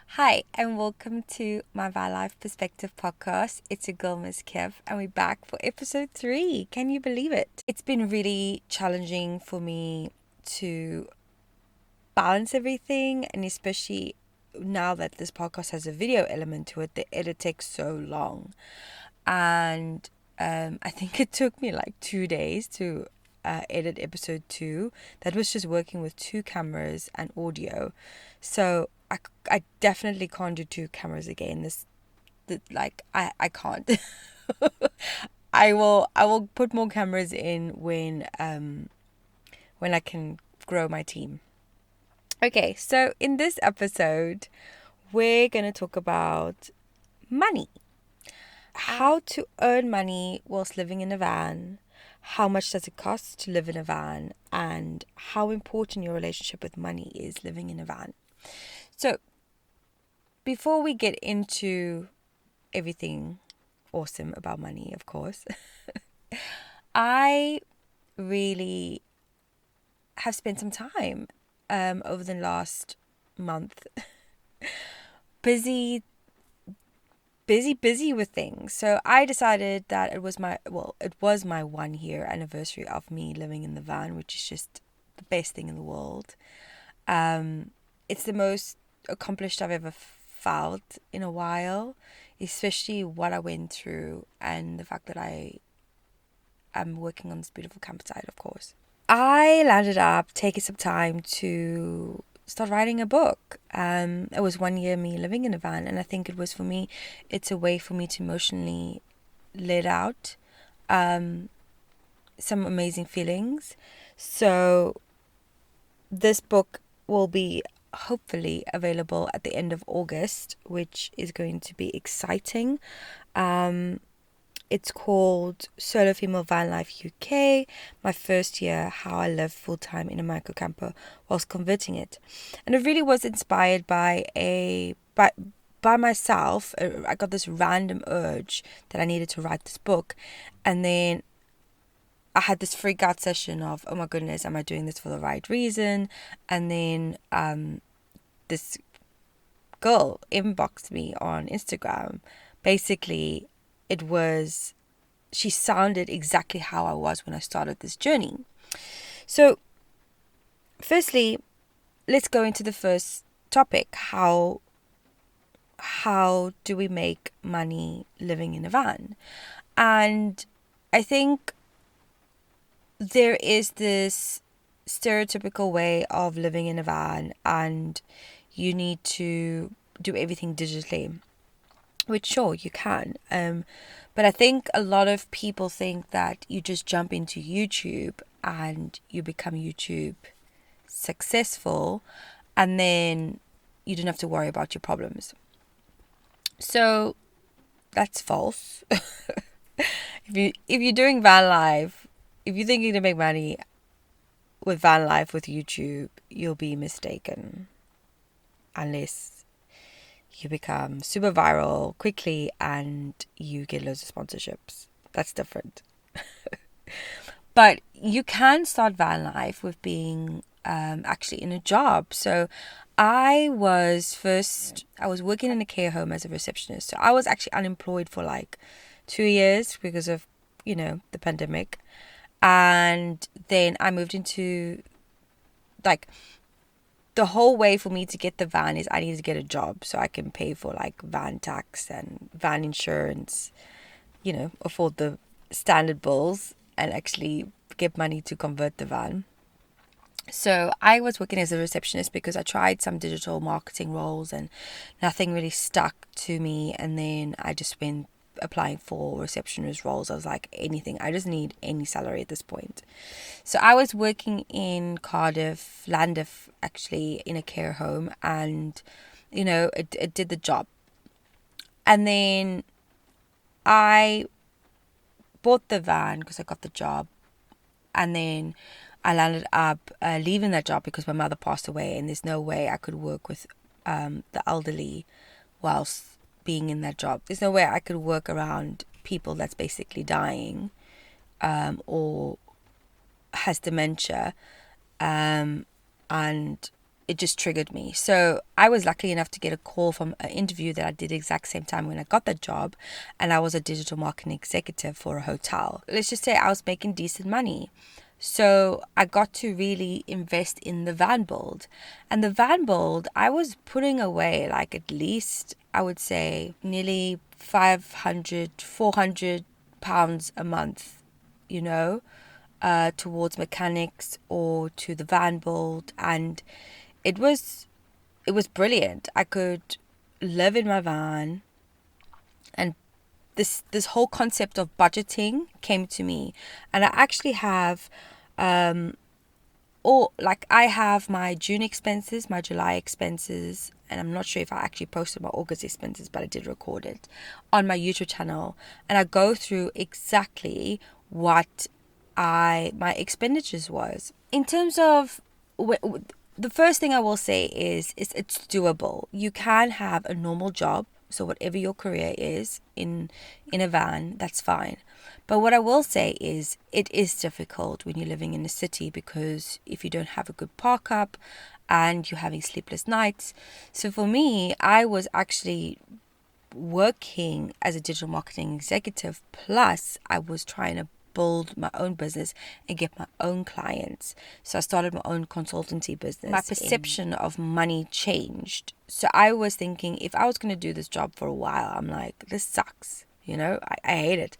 Hi, and welcome to my Vi Life Perspective podcast. It's your girl, Miss Kev, and we're back for episode 3. Can you believe it? It's been really challenging for me to balance everything, and especially now that this podcast has a video element to it, the edit takes so long. And I think it took me like 2 days to edit episode 2. That was just working with 2 cameras and audio. So I definitely can't do 2 cameras again. I can't. I will put more cameras in when I can grow my team. Okay, so in this episode, we're gonna talk about money. How to earn money whilst living in a van, how much does it cost to live in a van, and how important your relationship with money is living in a van. So, before we get into everything awesome about money, of course, I really have spent some time over the last month busy with things. So I decided that it was my 1 year anniversary of me living in the van, which is just the best thing in the world. It's the most accomplished I've ever felt in a while, especially what I went through and the fact that I am working on this beautiful campsite, of course. I landed up taking some time to start writing a book. It was 1 year me living in a van, and I think it was for me, it's a way for me to emotionally let out some amazing feelings. So this book will be hopefully available at the end of August, which is going to be exciting. It's called Solo Female Van Life UK, my first year, how I lived full time in a micro camper whilst converting it. And it really was inspired by myself. I got this random urge that I needed to write this book. And then I had this freak out session of, oh my goodness, am I doing this for the right reason? And then this girl inboxed me on Instagram. Basically, she sounded exactly how I was when I started this journey. So, firstly, let's go into the first topic. How do we make money living in a van? And I think there is this stereotypical way of living in a van, and you need to do everything digitally, which sure you can. But I think a lot of people think that you just jump into YouTube and you become YouTube successful, and then you don't have to worry about your problems. So that's false. If you're doing van life, if you're thinking to make money with van life with YouTube, you'll be mistaken. Unless you become super viral quickly and you get loads of sponsorships. That's different. But you can start van life with being actually in a job. So I was working in a care home as a receptionist. So I was actually unemployed for like 2 years because of, the pandemic. And then I moved into, like, the whole way for me to get the van is I need to get a job so I can pay for like van tax and van insurance, afford the standard bills and actually get money to convert the van. So I was working as a receptionist because I tried some digital marketing roles and nothing really stuck to me. And then I just went applying for receptionist roles. I was like, anything. I just need any salary at this point. So I was working in Cardiff, Llandaff, actually, in a care home, and it did the job. And then I bought the van because I got the job, and then I landed up leaving that job because my mother passed away, and there's no way I could work with the elderly whilst being in that job. There's no way I could work around people that's basically dying or has dementia, and it just triggered me. So I was lucky enough to get a call from an interview that I did the exact same time when I got that job, and I was a digital marketing executive for a hotel. Let's just say I was making decent money. So I got to really invest in the van build. And the van build, I was putting away like at least, I would say, nearly 500, 400 pounds a month, you know, towards mechanics or to the van build. And it was brilliant. I could live in my van, and this whole concept of budgeting came to me. And I actually have I have my June expenses, my July expenses, and I'm not sure if I actually posted my August expenses, but I did record it on my YouTube channel, and I go through exactly what my expenditures was. In terms of the first thing I will say is it's doable. You can have a normal job, so whatever your career is in a van, that's fine. But what I will say is it is difficult when you're living in a city, because if you don't have a good park up and you're having sleepless nights. So for me, I was actually working as a digital marketing executive, plus I was trying to build my own business and get my own clients. So I started my own consultancy business. My perception of money changed. So I was thinking, if I was going to do this job for a while, I'm like, this sucks. I hate it.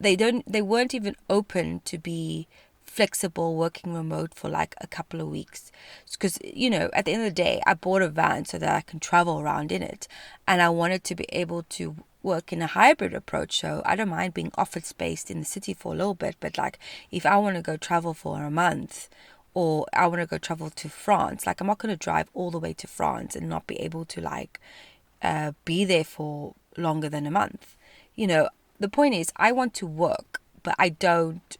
They weren't even open to be flexible working remote for like a couple of weeks, because at the end of the day, I bought a van so that I can travel around in it, and I wanted to be able to work in a hybrid approach. So I don't mind being office based in the city for a little bit, but like if I want to go travel for a month, or I want to go travel to France, like I'm not going to drive all the way to France and not be able to like be there for longer than a month. The point is, I want to work, but I don't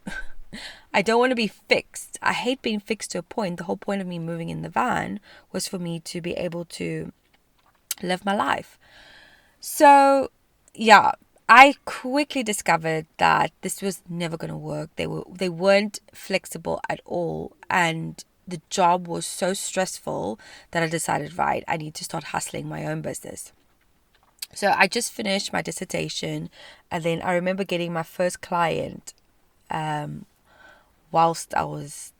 want to be fixed. I hate being fixed to a point. The whole point of me moving in the van was for me to be able to live my life. So, yeah, I quickly discovered that this was never going to work. They weren't flexible at all, and the job was so stressful that I decided, right, I need to start hustling my own business. So I just finished my dissertation, and then I remember getting my first client whilst I was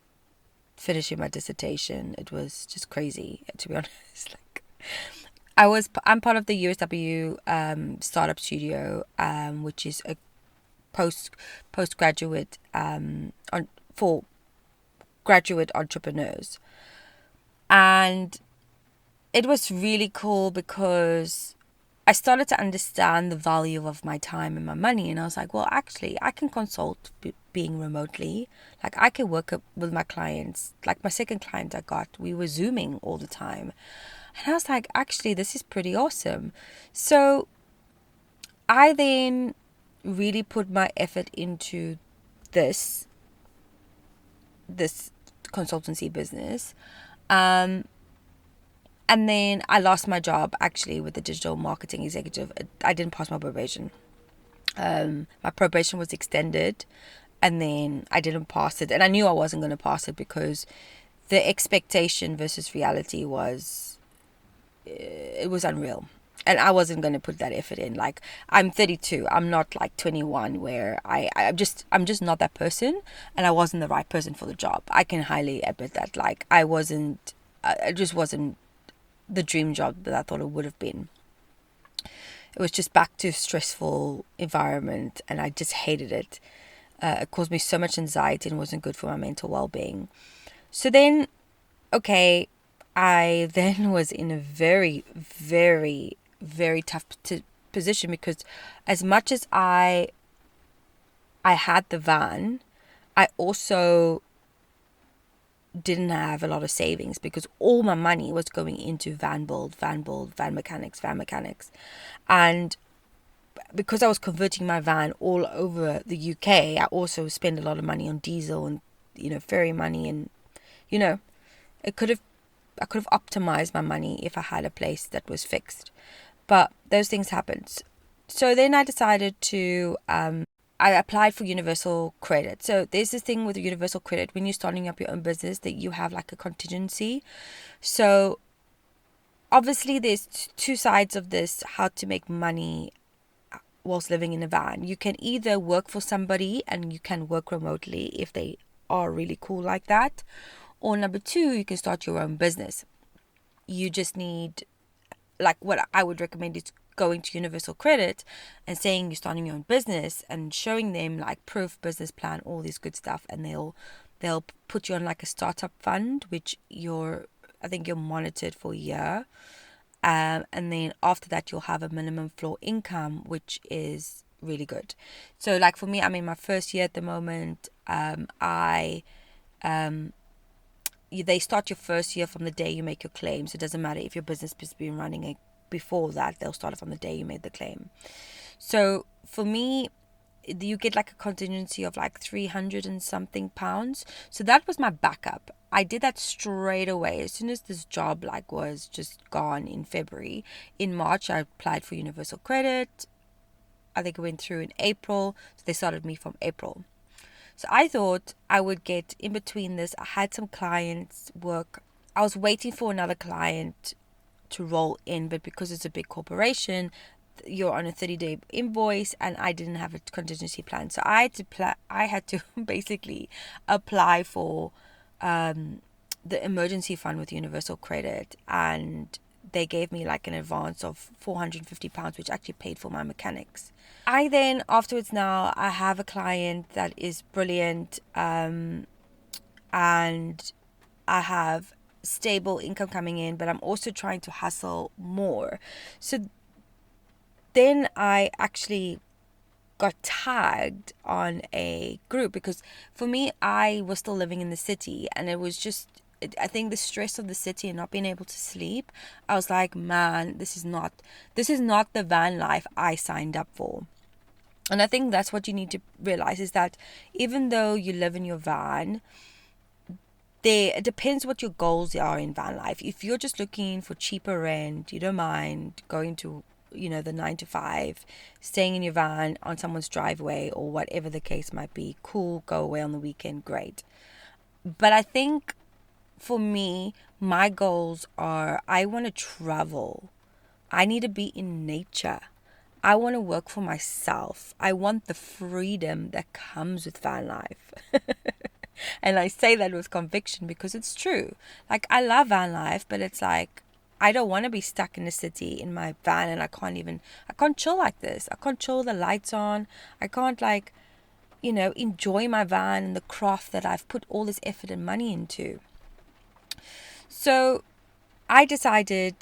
finishing my dissertation. It was just crazy, to be honest. I'm part of the USW startup studio, which is a postgraduate for graduate entrepreneurs, and it was really cool because I started to understand the value of my time and my money. And I was like, well, actually, I can consult being remotely. Like, I can work with my clients. Like, my second client I got, we were Zooming all the time. And I was like, actually, this is pretty awesome. So I then really put my effort into this consultancy business. And then I lost my job actually with the digital marketing executive. I didn't pass my probation. My probation was extended, and then I didn't pass it. And I knew I wasn't going to pass it because the expectation versus reality was unreal. And I wasn't going to put that effort in. Like, I'm 32. I'm not like 21 where I'm just not that person. And I wasn't the right person for the job. I can highly admit that. Like, I just wasn't the dream job that I thought it would have been. It was just back to stressful environment, and I just hated it. It caused me so much anxiety and wasn't good for my mental well-being. So then, okay, I then was in a very, very, very tough position, because as much as I had the van, I also didn't have a lot of savings, because all my money was going into van mechanics. And because I was converting my van all over the UK, I also spent a lot of money on diesel and ferry money, and I could have optimized my money if I had a place that was fixed. But those things happened. So then I decided to I applied for universal credit. So there's this thing with universal credit when you're starting up your own business that you have like a contingency. So obviously there's two sides of this, how to make money whilst living in a van. You can either work for somebody and you can work remotely if they are really cool like that. Or number two, you can start your own business. You just need, like, what I would recommend is going to universal credit and saying you're starting your own business and showing them like proof, business plan, all this good stuff, and they'll put you on like a startup fund, which I think you're monitored for a year, and then after that you'll have a minimum floor income, which is really good. So like for me, I'm in my first year at the moment. They start your first year from the day you make your claim. So it doesn't matter if your business has been running before that, they'll start it from the day you made the claim. So for me, you get like a contingency of like 300 and something pounds. So that was my backup. I did that straight away as soon as this job like was just gone in February. In March I applied for universal credit. I think it went through in April, so they started me from April. So I thought I would get in between this. I had some clients work. I was waiting for another client to roll in, but because it's a big corporation, you're on a 30-day invoice, and I didn't have a contingency plan. So I had to basically apply for the emergency fund with Universal Credit, and they gave me like an advance of £450, which actually paid for my mechanics. I then afterwards now I have a client that is brilliant, and I have stable income coming in, but I'm also trying to hustle more. So then I actually got tagged on a group because for me, I was still living in the city, and it was just, I think the stress of the city and not being able to sleep, I was like, man, this is not the van life I signed up for. And I think that's what you need to realize, is that even though you live in your van, it depends what your goals are in van life. If you're just looking for cheaper rent, you don't mind going to, the 9 to 5, staying in your van on someone's driveway or whatever the case might be, cool, go away on the weekend, great. But I think for me, my goals are, I want to travel. I need to be in nature. I want to work for myself. I want the freedom that comes with van life. And I say that with conviction because it's true. Like, I love van life, but it's like, I don't want to be stuck in the city in my van, and I can't chill like this. I can't chill with the lights on. I can't enjoy my van and the craft that I've put all this effort and money into. So I decided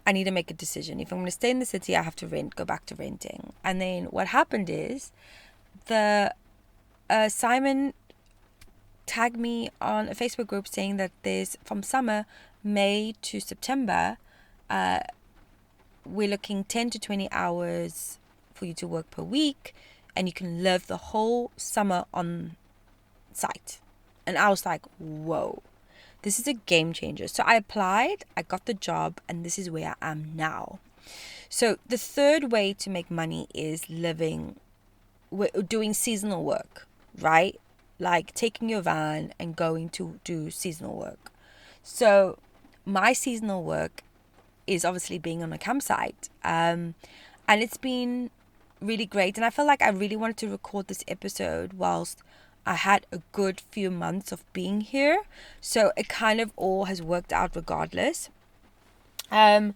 I need to make a decision. If I'm going to stay in the city, I have to go back to renting. And then what happened is Simon tagged me on a Facebook group saying that there's, from summer, May to September, we're looking 10 to 20 hours for you to work per week, and you can live the whole summer on site. And I was like, whoa, this is a game changer. So I applied, I got the job, and this is where I am now. So the third way to make money is doing seasonal work, right? Like taking your van and going to do seasonal work. So my seasonal work is obviously being on a campsite. And it's been really great. And I felt like I really wanted to record this episode whilst I had a good few months of being here. So it kind of all has worked out regardless. And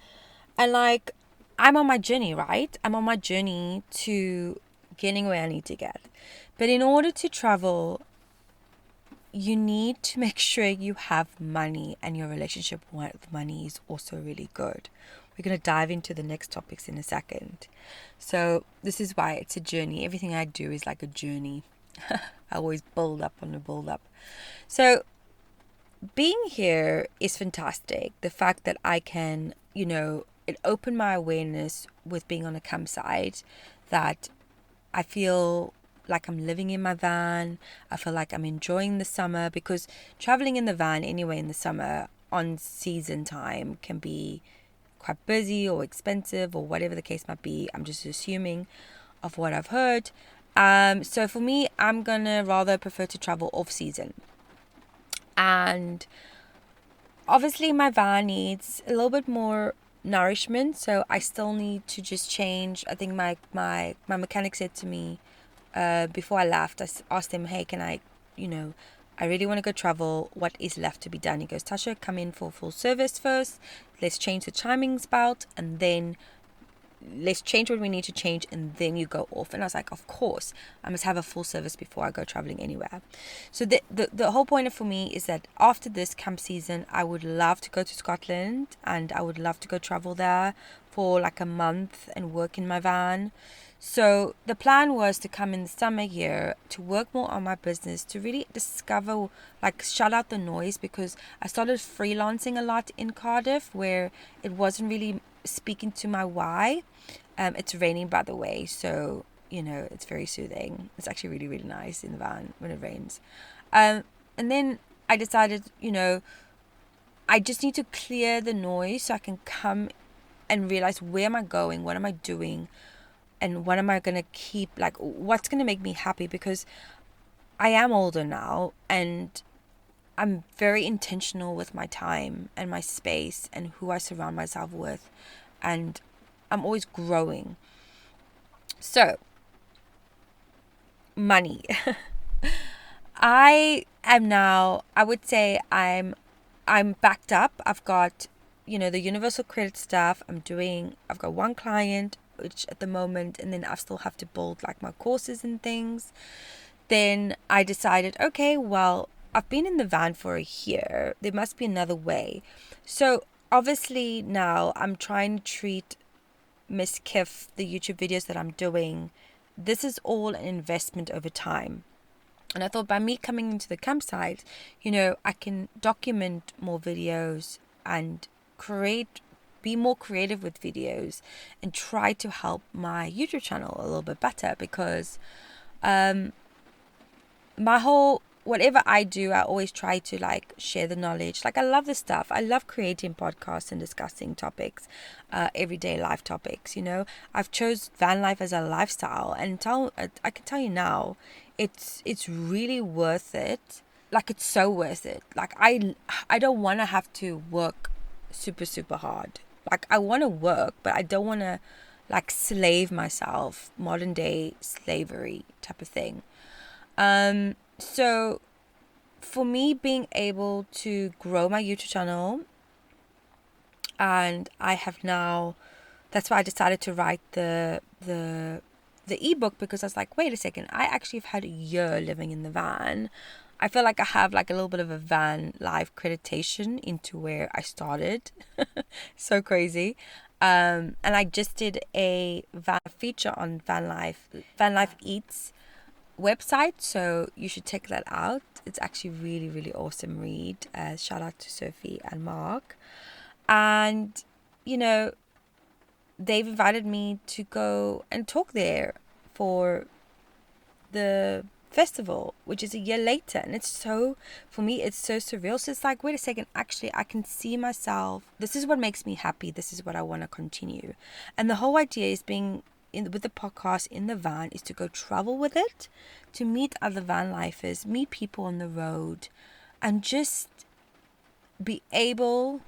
like, I'm on my journey, right? I'm on my journey to getting where I need to get. But in order to travel, you need to make sure you have money, and your relationship with money is also really good. We're going to dive into the next topics in a second. So this is why it's a journey. Everything I do is like a journey. I always build up on the build up. So being here is fantastic. The fact that I can, it opened my awareness with being on a campsite, that I feel like I'm living in my van. I feel like I'm enjoying the summer, because traveling in the van anyway in the summer on season time can be quite busy or expensive or whatever the case might be. I'm just assuming of what I've heard. So for me, I'm gonna rather prefer to travel off season. And obviously my van needs a little bit more nourishment, so I still need to just change. I think my mechanic said to me, before I left, asked him, hey, can I, I really want to go travel. What is left to be done? He goes, Tasha, come in for full service first. Let's change the timings belt, and then let's change what we need to change, and then you go off. And I was like, of course, I must have a full service before I go traveling anywhere. So the whole point for me is that after this camp season, I would love to go to Scotland, and I would love to go travel there for like a month and work in my van. So the plan was to come in the summer here to work more on my business, to really discover, like, shut out the noise, because I started freelancing a lot in Cardiff where it wasn't really speaking to my why. It's raining, by the way, so it's very soothing. It's actually really, really nice in the van when it rains. And then I decided, I just need to clear the noise so I can come and realize, where am I going, what am I doing, and what am I going to keep, like, what's going to make me happy, because I am older now, and I'm very intentional with my time and my space and who I surround myself with, and I'm always growing. So, money. I am now, I would say I'm backed up. I've got, the universal credit stuff. I've got one client, which at the moment, and then I still have to build like my courses and things. Then I decided, okay, well, I've been in the van for a year. There must be another way. So obviously now I'm trying to treat Miss Kif, the YouTube videos that I'm doing, this is all an investment over time. And I thought, by me coming into the campsite, I can document more videos and be more creative with videos, and try to help my YouTube channel a little bit better, because whatever I do, I always try to like share the knowledge. Like, I love this stuff. I love creating podcasts and discussing topics, everyday life topics. I've chose van life as a lifestyle, and I can tell you now, it's really worth it. Like, it's so worth it. Like, I don't want to have to work super, super hard. Like, I want to work, but I don't want to like slave myself, modern day slavery type of thing. So for me, being able to grow my YouTube channel, and I have now, that's why I decided to write the ebook, because I was like, wait a second, I actually have had a year living in the van. I feel like I have like a little bit of a van life accreditation into where I started. So crazy. And I just did a van feature on Van Life Eats website, so you should check that out. It's actually really, really awesome read. Shout out to Sophie and Mark. And they've invited me to go and talk there for the festival, which is a year later, and for me it's so surreal. So it's like, wait a second, actually I can see myself, this is what makes me happy, this is what I want to continue. And the whole idea is with the podcast in the van is to go travel with it, to meet other van lifers, meet people on the road, and just be able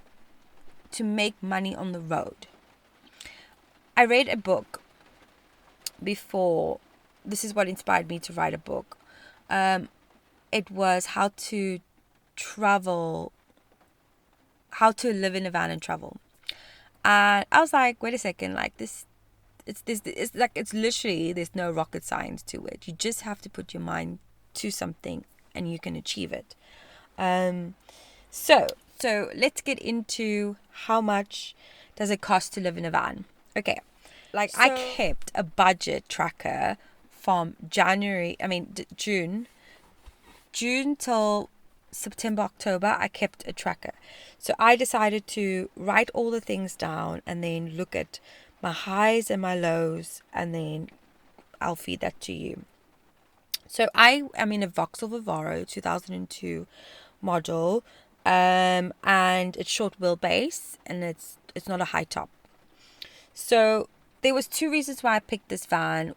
to make money on the road. I read a book before. This is what inspired me to write a book. It was how to live in a van and travel. And I was like, wait a second, like this, it's literally, there's no rocket science to it. You just have to put your mind to something and you can achieve it. So let's get into how much does it cost to live in a van. Okay. I kept a budget tracker from June till September, October. I kept a tracker. So I decided to write all the things down and then look at my highs and my lows, and then I'll feed that to you. So I am in a Vauxhall Vivaro 2002 model, and it's short wheelbase, and it's not a high top. So there was two reasons why I picked this van.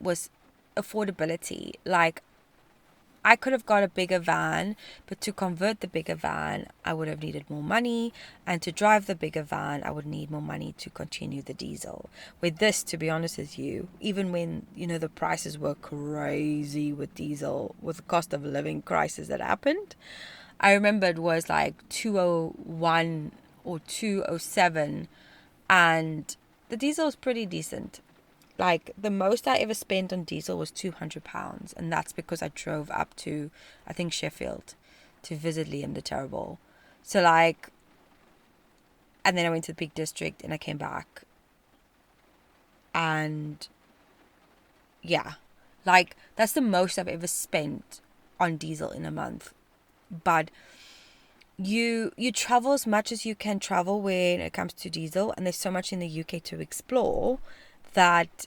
affordability. Like, I could have got a bigger van, but to convert the bigger van, I would have needed more money. And to drive the bigger van, I would need more money to continue the diesel. With this, to be honest with you, even when, the prices were crazy with diesel, with the cost of living crisis that happened, I remember it was like 201 or 207, and the diesel was pretty decent. Like, the most I ever spent on diesel was £200, and that's because I drove up to, I think, Sheffield to visit Liam the Terrible. So, like, and then I went to the Peak District and I came back. And yeah, like, that's the most I've ever spent on diesel in a month. But you travel as much as you can travel when it comes to diesel, and there's so much in the UK to explore that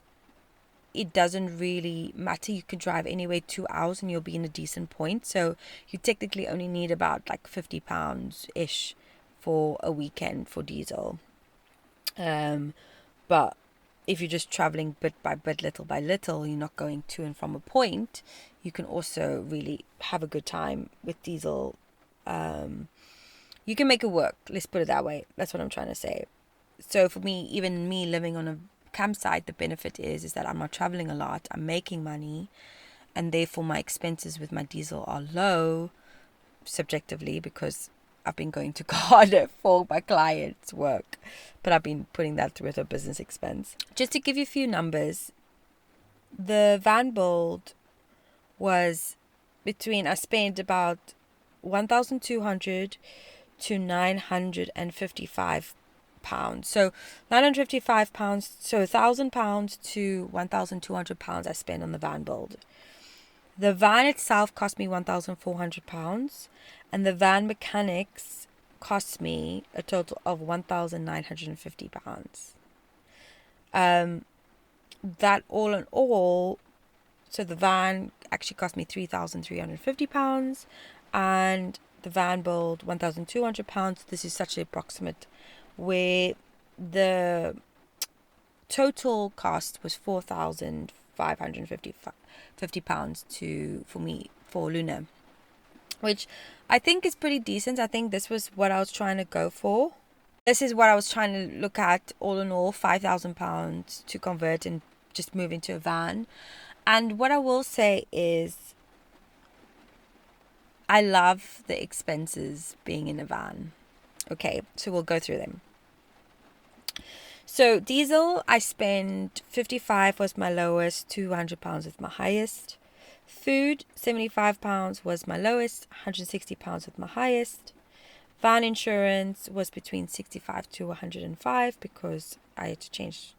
it doesn't really matter. You could drive anywhere 2 hours and you'll be in a decent point. So you technically only need about like £50 ish for a weekend for diesel. But if you're just traveling bit by bit, little by little, you're not going to and from a point, you can also really have a good time with diesel. You can make it work. Let's put it that way. That's what I'm trying to say. So for me, even me living on a campsite, the benefit is that I'm not traveling a lot. I'm making money, and therefore my expenses with my diesel are low, subjectively, because I've been going to Cardiff for my client's work, but I've been putting that through as a business expense. Just to give you a few numbers, the van build was I spent about 1,200 to 955 pounds. So 955 pounds, so £1,000 to 1,200 pounds I spent on the van build. The van itself cost me £1,400, and the van mechanics cost me a total of £1,950. That all in all, so the van actually cost me £3,350, and the van build £1,200. This is such an approximate, where the total cost was £4,550 for Luna, which I think is pretty decent. I think this was what I was trying to go for. This is what I was trying to look at, all in all, £5,000 to convert and just move into a van. And what I will say is, I love the expenses being in a van. Okay, so we'll go through them. So diesel, I spent 55 was my lowest, £200 was my highest. Food, £75 was my lowest, £160 was my highest. Van insurance was between 65 to 105 because I had to change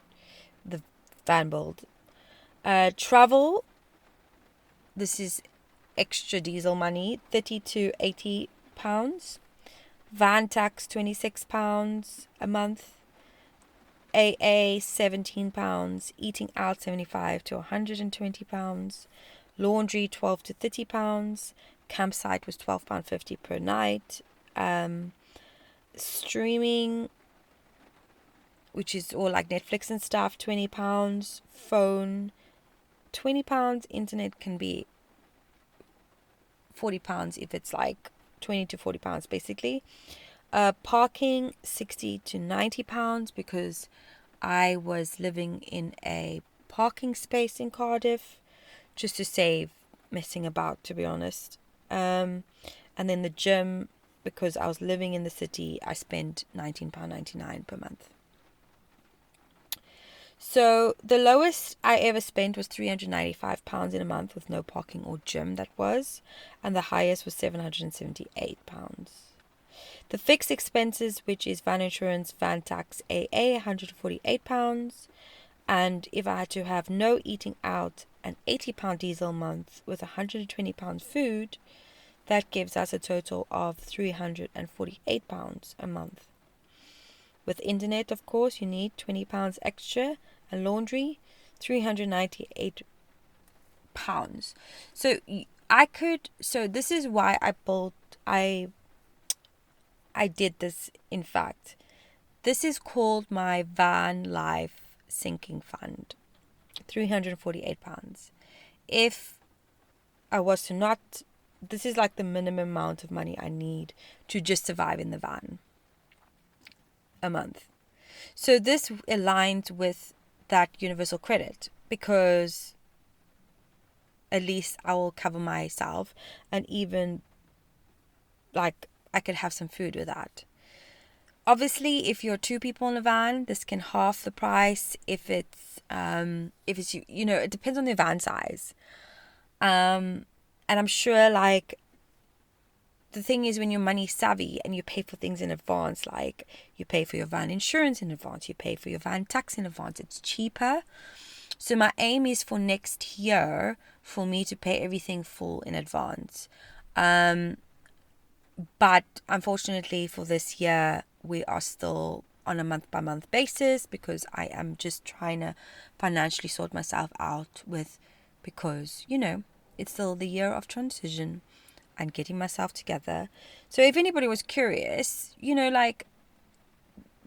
the van build. Travel, this is extra diesel money, £30 to £80. Van tax, £26 a month. AA, £17. Eating out, £75 to £120. Laundry, £12 to £30. Campsite was £12.50 per night. Streaming, which is all like Netflix and stuff, £20. Phone, £20. Internet can be £40 if it's like £20 to £40 basically. Parking, £60 to £90 because I was living in a parking space in Cardiff, just to save messing about, to be honest. And then the gym, because I was living in the city, I spent £19.99 per month. So the lowest I ever spent was £395 in a month with no parking or gym, that was. And the highest was £778. The fixed expenses, which is van insurance, van tax, AA, £148. And if I had to have no eating out, an £80 diesel month with £120 food, that gives us a total of £348 a month. With internet, of course, you need £20 extra, and laundry, £398. So this is why I did this, in fact. This is called my van life sinking fund. £348. if I was to not, this is like the minimum amount of money I need to just survive in the van a month. So this aligns with that universal credit, because at least I will cover myself, and even like I could have some food with that. Obviously, if you're two people in a van, this can half the price. If it's you know, it depends on the van size. And I'm sure, like, the thing is, when you're money savvy and you pay for things in advance, like you pay for your van insurance in advance, you pay for your van tax in advance, it's cheaper. So my aim is for next year for me to pay everything full in advance. But unfortunately for this year, we are still on a month by month basis, because I am just trying to financially sort myself out with, because, you know, it's still the year of transition and getting myself together. So if anybody was curious, you know, like,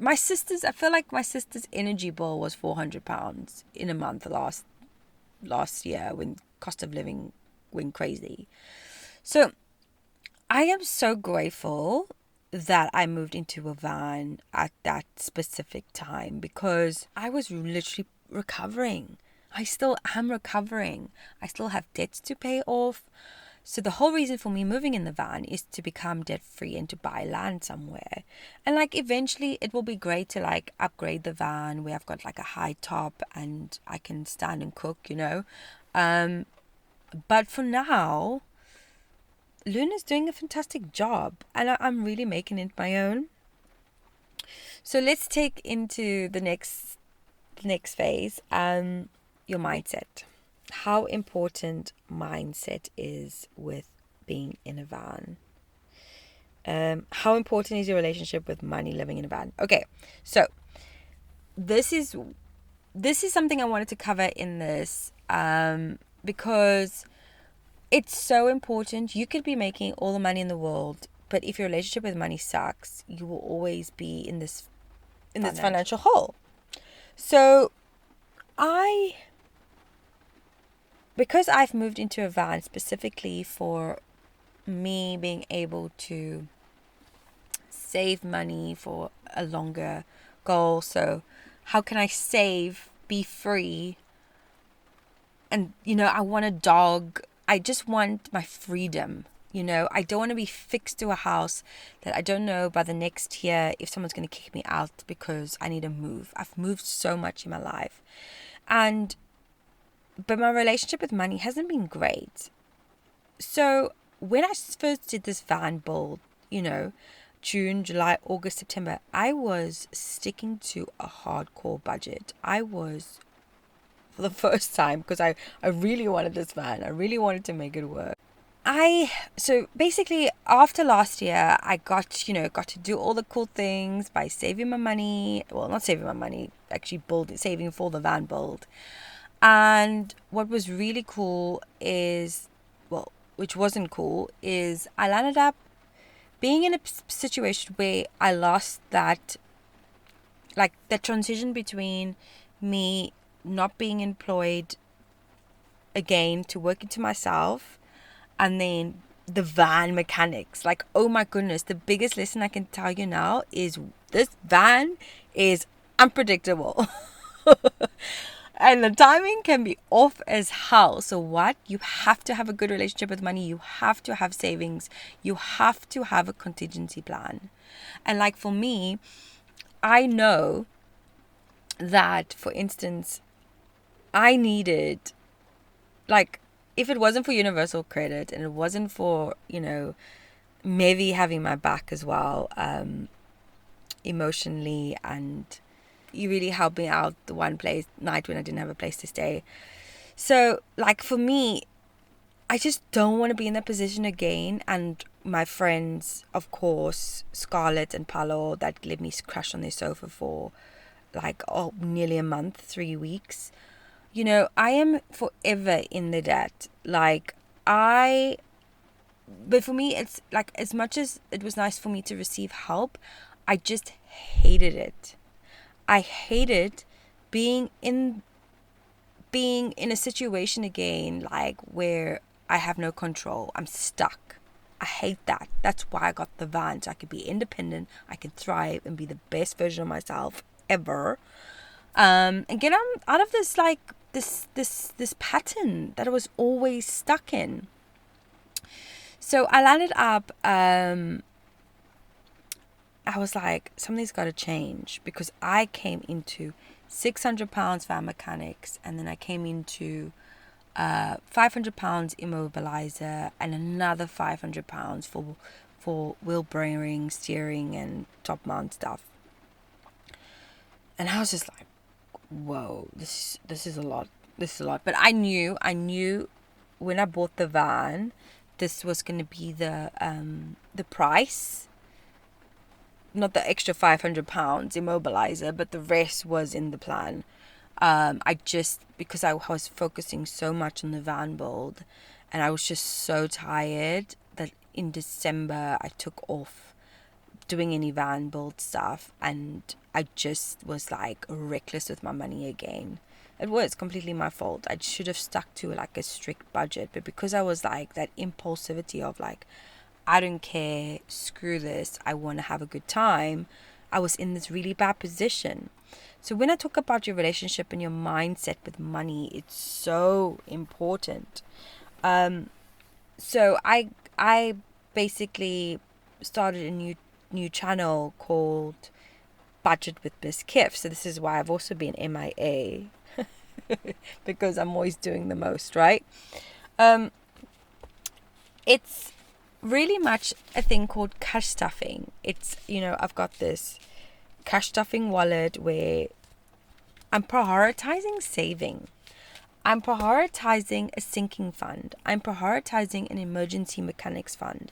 I feel like my sister's energy bill was £400 in a month last year, when cost of living went crazy. So I am so grateful that I moved into a van at that specific time, because I was literally recovering. I still am recovering. I still have debts to pay off. So the whole reason for me moving in the van is to become debt free and to buy land somewhere. And like, eventually it will be great to like upgrade the van where I've got like a high top and I can stand and cook, you know. But for now, Luna's doing a fantastic job, and I'm really making it my own. So let's take into the next phase, your mindset. How important mindset is with being in a van. How important is your relationship with money living in a van? Okay, so this is something I wanted to cover in this, because it's so important. You could be making all the money in the world, but if your relationship with money sucks, you will always be in this financial hole. So because I've moved into a van specifically for me being able to save money for a longer goal. So how can I save, be free? And, you know, I want a dog. I just want my freedom. You know, I don't want to be fixed to a house that I don't know by the next year if someone's going to kick me out because I need to move. I've moved so much in my life. But my relationship with money hasn't been great. So when I first did this van build, you know, June, July, August, September, I was sticking to a hardcore budget. I was, for the first time, because I really wanted this van. I really wanted to make it work. So basically after last year, I got to do all the cool things by saving my money. Well, not saving my money, actually saving for the van build. And what was really cool is, well, which wasn't cool, is I landed up being in a situation where I lost that, like, the transition between me not being employed again to working to myself, and then the van mechanics. Like, oh my goodness, the biggest lesson I can tell you now is this van is unpredictable. And the timing can be off as hell. So what? You have to have a good relationship with money. You have to have savings. You have to have a contingency plan. And like for me, I know that, for instance, I needed, like, if it wasn't for universal credit and it wasn't for, you know, maybe having my back as well, emotionally, and you really helped me out the night when I didn't have a place to stay. So, like, for me, I just don't want to be in that position again. And my friends, of course, Scarlett and Paolo, that let me crash on their sofa for like nearly a month, 3 weeks. You know, I am forever in the debt. But for me, it's like, as much as it was nice for me to receive help, I just hated it. I hated being in being in a situation again, like where I have no control. I'm stuck. I hate that. That's why I got the van, so I could be independent, I can thrive and be the best version of myself ever. And get out of this, like, this pattern that I was always stuck in. So I landed up, I was like, something's got to change, because I came into £600 van mechanics, and then I came into £500 immobilizer, and another £500 for wheel bearing, steering, and top mount stuff. And I was just like, whoa, this is a lot. This is a lot. But I knew when I bought the van, this was going to be the price. Not the extra £500 immobilizer, but the rest was in the plan. Because I was focusing so much on the van build, and I was just so tired, that in December I took off doing any van build stuff, and I just was like reckless with my money again. It was completely my fault. I should have stuck to like a strict budget, but because I was like that impulsivity of like, I don't care, screw this, I want to have a good time, I was in this really bad position. So when I talk about your relationship and your mindset with money, it's so important. So I basically started a new channel called Budget with Biscuit. So this is why I've also been MIA, because I'm always doing the most, right? It's really much a thing called cash stuffing. It's, I've got this cash stuffing wallet where I'm prioritizing saving. I'm prioritizing a sinking fund. I'm prioritizing an emergency mechanics fund.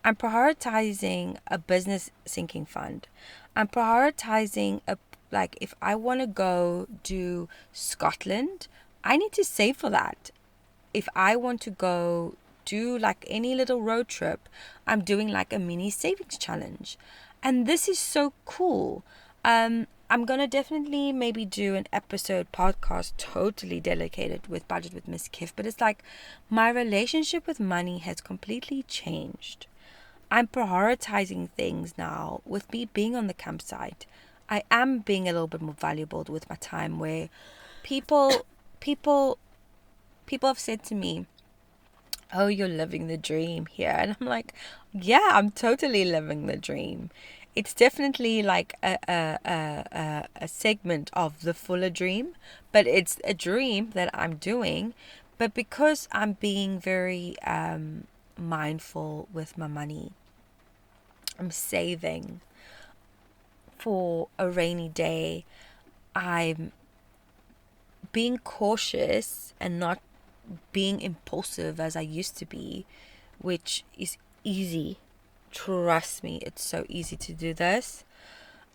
I'm prioritizing a business sinking fund. I'm prioritizing if I want to go do Scotland, I need to save for that. If I want to go do like any little road trip, I'm doing like a mini savings challenge. And this is so cool. I'm going to definitely maybe do an episode podcast totally dedicated with Budget with Miss Kif. But it's like my relationship with money has completely changed. I'm prioritizing things now with me being on the campsite. I am being a little bit more valuable with my time, where people have said to me, oh, you're living the dream here. And I'm like, yeah, I'm totally living the dream. It's definitely like a segment of the fuller dream, but it's a dream that I'm doing. But because I'm being very mindful with my money, I'm saving for a rainy day. I'm being cautious and not being impulsive as I used to be, which is easy. Trust me, it's so easy to do this.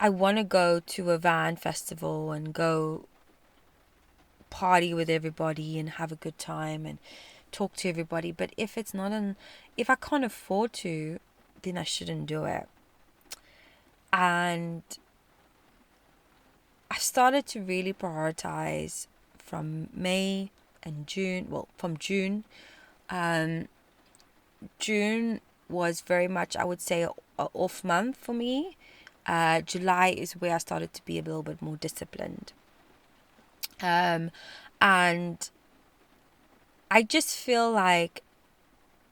I want to go to a van festival and go party with everybody and have a good time and talk to everybody. But if I can't afford to, then I shouldn't do it. And I started to really prioritize from May and June. Well, from June. June was very much, I would say, a off month for me. July is where I started to be a little bit more disciplined. And I just feel like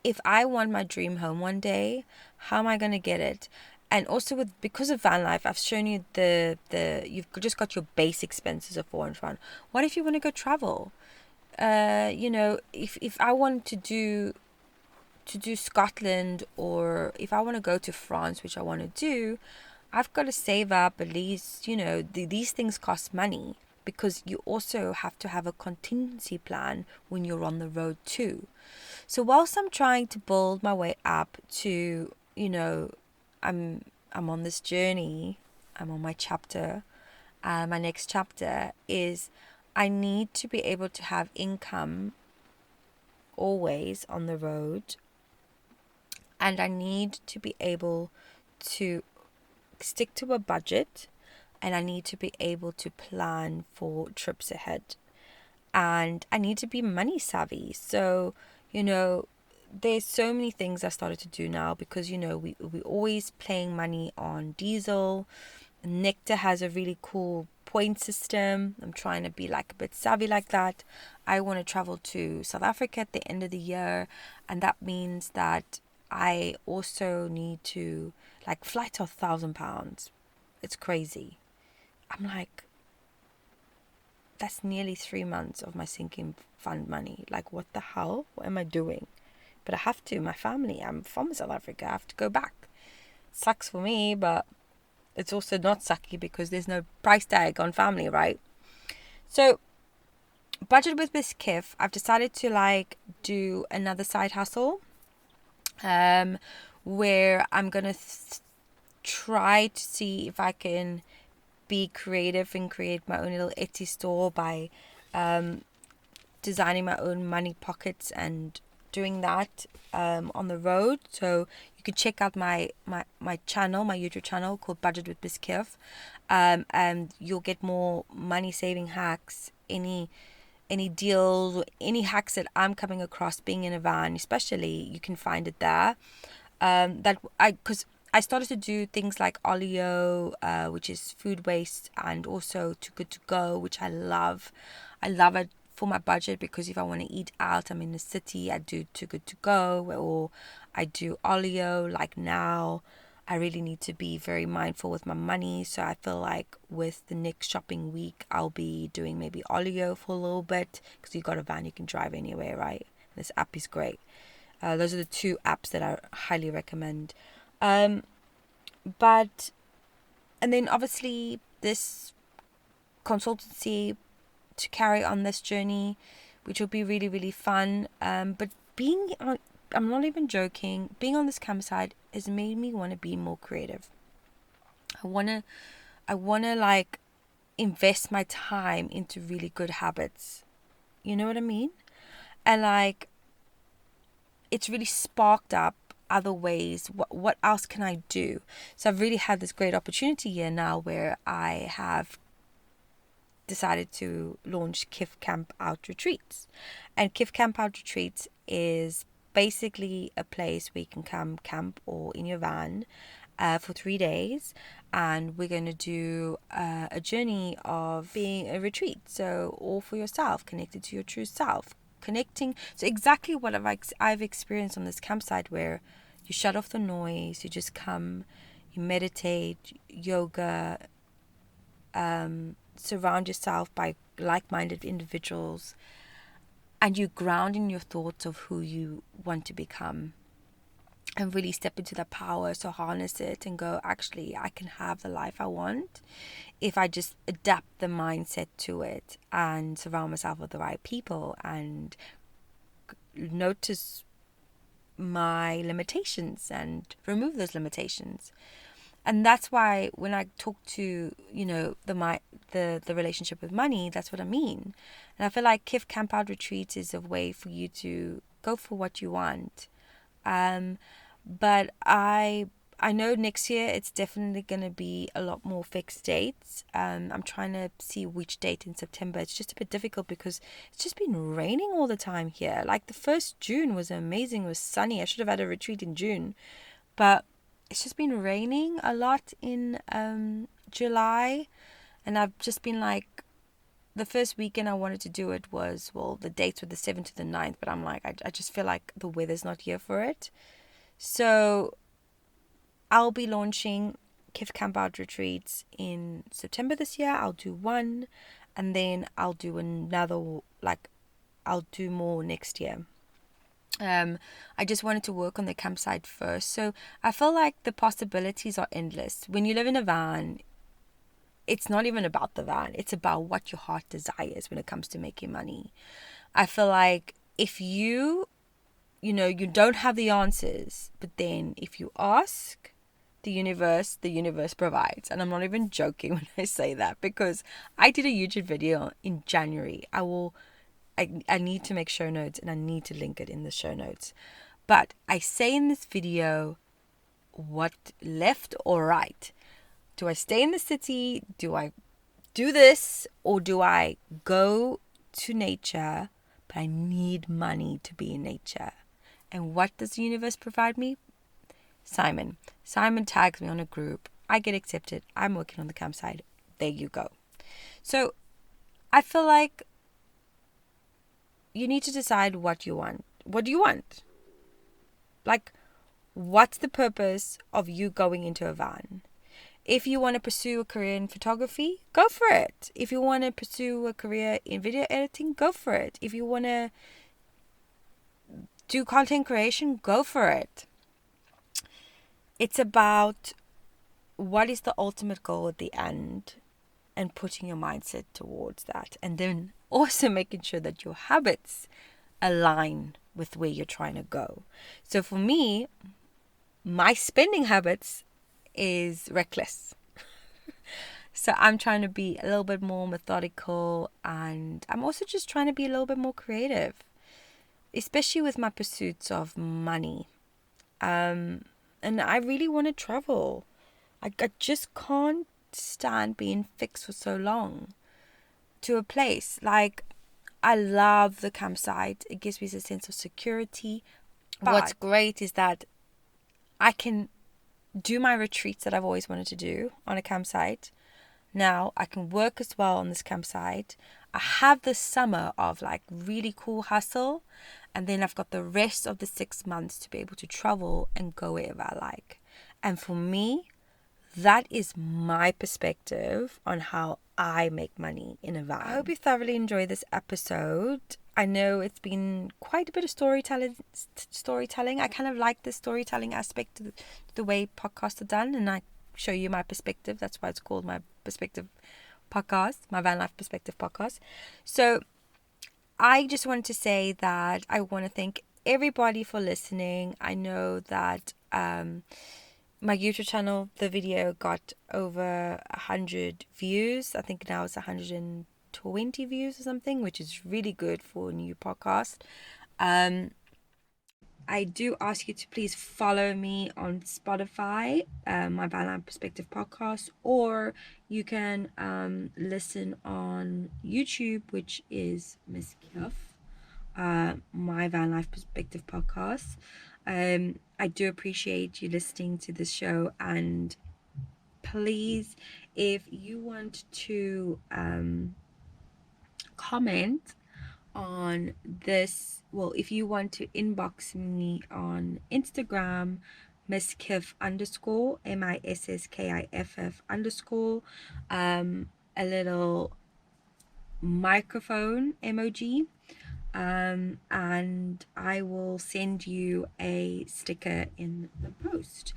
if I want my dream home one day, how am I going to get it? And also because of van life, I've shown you you've just got your base expenses of £400. What if you want to go travel? If I want to do Scotland, or if I want to go to France, which I want to do, I've got to save up at least, these things cost money, because you also have to have a contingency plan when you're on the road too. So whilst I'm trying to build my way up to, I'm on this journey, I'm on my chapter, my next chapter is I need to be able to have income always on the road. And I need to be able to stick to a budget, and I need to be able to plan for trips ahead. and I need to be money savvy. So, you know, there's so many things I started to do now because, we're always playing money on diesel. Nectar has a really cool point system. I'm trying to be like a bit savvy like that. I want to travel to South Africa at the end of the year, and that means that I also need to, like, flights are £1,000. It's crazy. I'm like, that's nearly 3 months of my sinking fund money. Like, what the hell? What am I doing? But I have to. My family. I'm from South Africa. I have to go back. Sucks for me, but it's also not sucky because there's no price tag on family, right? So, budget with Biscuit, I've decided to do another side hustle, where I'm gonna try to see if I can be creative and create my own little Etsy store by designing my own money pockets and doing that on the road. So you can check out my channel, my YouTube channel called Budget with Biscuit, and you'll get more money saving hacks, any deals or any hacks that I'm coming across being in a van, especially. You can find it there. Because I started to do things like oleo, which is food waste, and also Too Good to Go, which I love. I love it for my budget because if I want to eat out, I'm in the city, I do Too Good to Go, or I do oleo. Like now, I really need to be very mindful with my money. So I feel like with the next shopping week, I'll be doing maybe oleo for a little bit because you got a van, you can drive anywhere, right? This app is great. Those are the two apps that I highly recommend. But and then obviously this consultancy to carry on this journey, which will be really, really fun. But I'm not even joking, being on this campsite has made me want to be more creative. I wanna invest my time into really good habits. You know what I mean? And it's really sparked up other ways. What else can I do? So I've really had this great opportunity here now where I have decided to launch Kif Camp Out Retreats. And Kif Camp Out Retreats is basically a place where you can come camp or in your van for 3 days, and we're going to do a journey of being a retreat. So all for yourself, connected to your true self, connecting. So exactly what I've experienced on this campsite, where you shut off the noise, you just come, you meditate, yoga, surround yourself by like-minded individuals, and you ground in your thoughts of who you want to become and really step into that power. So harness it and go, actually, I can have the life I want if I just adapt the mindset to it and surround myself with the right people and notice my limitations and remove those limitations. And that's why when I talk to, the relationship with money, that's what I mean. And I feel like Kif Camp Out Retreats is a way for you to go for what you want. But I know next year it's definitely going to be a lot more fixed dates. I'm trying to see which date in September. It's just a bit difficult because it's just been raining all the time here. Like the 1st June was amazing. It was sunny. I should have had a retreat in June. But it's just been raining a lot in July. And I've just been like, the first weekend I wanted to do it was, the dates were the 7th to the 9th. But I'm like, I just feel like the weather's not here for it. So I'll be launching Kif Camp Out Retreats in September this year. I'll do one, and then I'll do another, I'll do more next year. I just wanted to work on the campsite first. So I feel like the possibilities are endless. When you live in a van, it's not even about the van. It's about what your heart desires when it comes to making money. I feel like if you don't have the answers, but then if you ask the universe provides. And I'm not even joking when I say that, because I did a YouTube video in January. I need to make show notes, and I need to link it in the show notes. But I say in this video, what, left or right? Do I stay in the city? Do I do this? Or do I go to nature, but I need money to be in nature. And what does the universe provide me? Simon. Simon tags me on a group. I get accepted. I'm working on the campsite. There you go. So I feel like you need to decide what you want. What do you want? Like, what's the purpose of you going into a van? If you want to pursue a career in photography, go for it. If you want to pursue a career in video editing, go for it. If you want to do content creation, go for it. It's about what is the ultimate goal at the end and putting your mindset towards that. And then also making sure that your habits align with where you're trying to go. So for me, my spending habits is reckless. So I'm trying to be a little bit more methodical, and I'm also just trying to be a little bit more creative, especially with my pursuits of money. And I really want to travel. I just can't stand being fixed for so long to a place. Like, I love the campsite. It gives me a sense of security. But what's great is that I can do my retreats that I've always wanted to do on a campsite. Now I can work as well on this campsite. I have the summer of like really cool hustle, and then I've got the rest of the 6 months to be able to travel and go wherever I like. And for me, that is my perspective on how I make money in a van. I hope you thoroughly enjoy this episode. I know it's been quite a bit of storytelling. I kind of like the storytelling aspect to the way podcasts are done, and I show you my perspective. That's why it's called my perspective podcast, my van life perspective podcast. So I just wanted to say that I want to thank everybody for listening. I know that my YouTube channel, the video got over 100 views. I think now it's 120 views or something, which is really good for a new podcast. I do ask you to please follow me on Spotify, my Van Life Perspective podcast, or you can listen on YouTube, which is Miss Kiff, my Van Life Perspective podcast. I do appreciate you listening to this show, and please, if you want to comment on this, well, if you want to inbox me on Instagram, misskiff _ MISSKIFF _ a little microphone emoji, and I will send you a sticker in the post.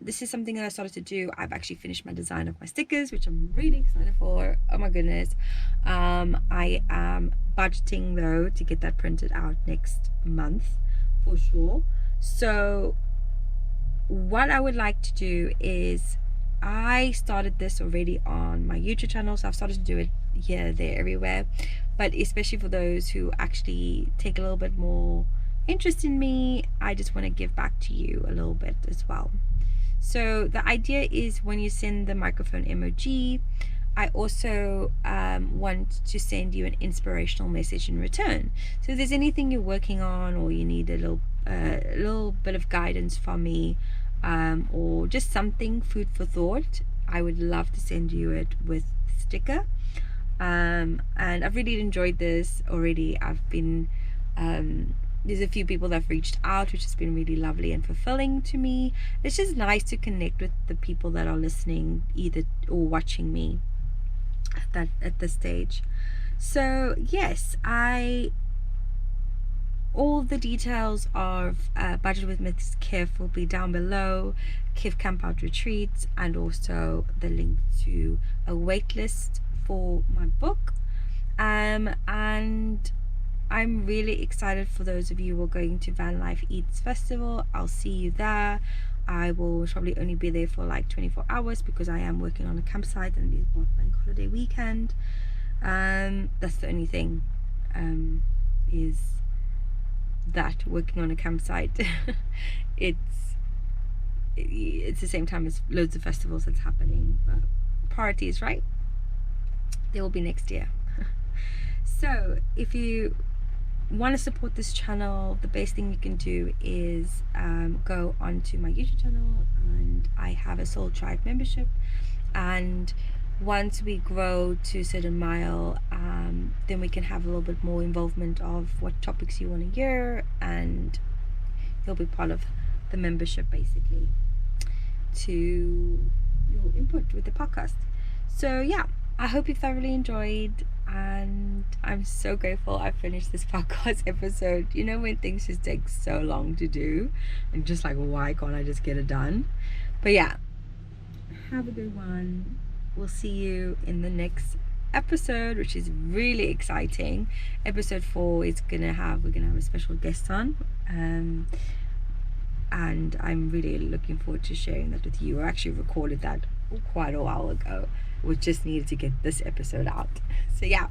This is something that I started to do. I've actually finished my design of my stickers, which I'm really excited for. Oh my goodness. I am budgeting though to get that printed out next month for sure. So what I would like to do is, I started this already on my YouTube channel, so I've started to do it here, there, everywhere, but especially for those who actually take a little bit more interest in me, I just want to give back to you a little bit as well. So the idea is, when you send the microphone emoji, I also want to send you an inspirational message in return. So if there's anything you're working on, or you need a little bit of guidance from me, or just something, food for thought, I would love to send you it with sticker. And I've really enjoyed this already. I've been there's a few people that have reached out, which has been really lovely and fulfilling to me. It's just nice to connect with the people that are listening either or watching me at this stage. So yes, all the details of Budget with Miss Kiff will be down below. Kiff Campout Retreats, and also the link to a waitlist for my book. And I'm really excited for those of you who are going to Van Life Eats Festival. I'll see you there. I will probably only be there for like 24 hours because I am working on a campsite, and it's bank holiday weekend. That's the only thing, is that working on a campsite it's the same time as loads of festivals that's happening, but priorities, right? They will be next year. So if you want to support this channel, the best thing you can do is go onto my YouTube channel, and I have a Soul Tribe membership. And once we grow to a certain mile, then we can have a little bit more involvement of what topics you want to hear, and you'll be part of the membership basically to your input with the podcast. So yeah, I hope you thoroughly enjoyed, and I'm so grateful I finished this podcast episode. You know, when things just take so long to do and just like, why can't I just get it done? But yeah, have a good one. We'll see you in the next episode, which is really exciting. Episode 4 is we're gonna have a special guest on, and I'm really looking forward to sharing that with you. I actually recorded that quite a while ago. We just needed to get this episode out. So yeah,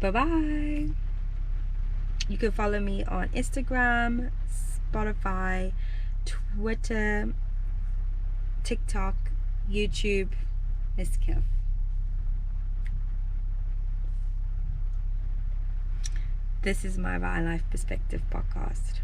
bye bye. You can follow me on Instagram, Spotify, Twitter, TikTok, YouTube, Biscuit. This is my Van Life Perspective podcast.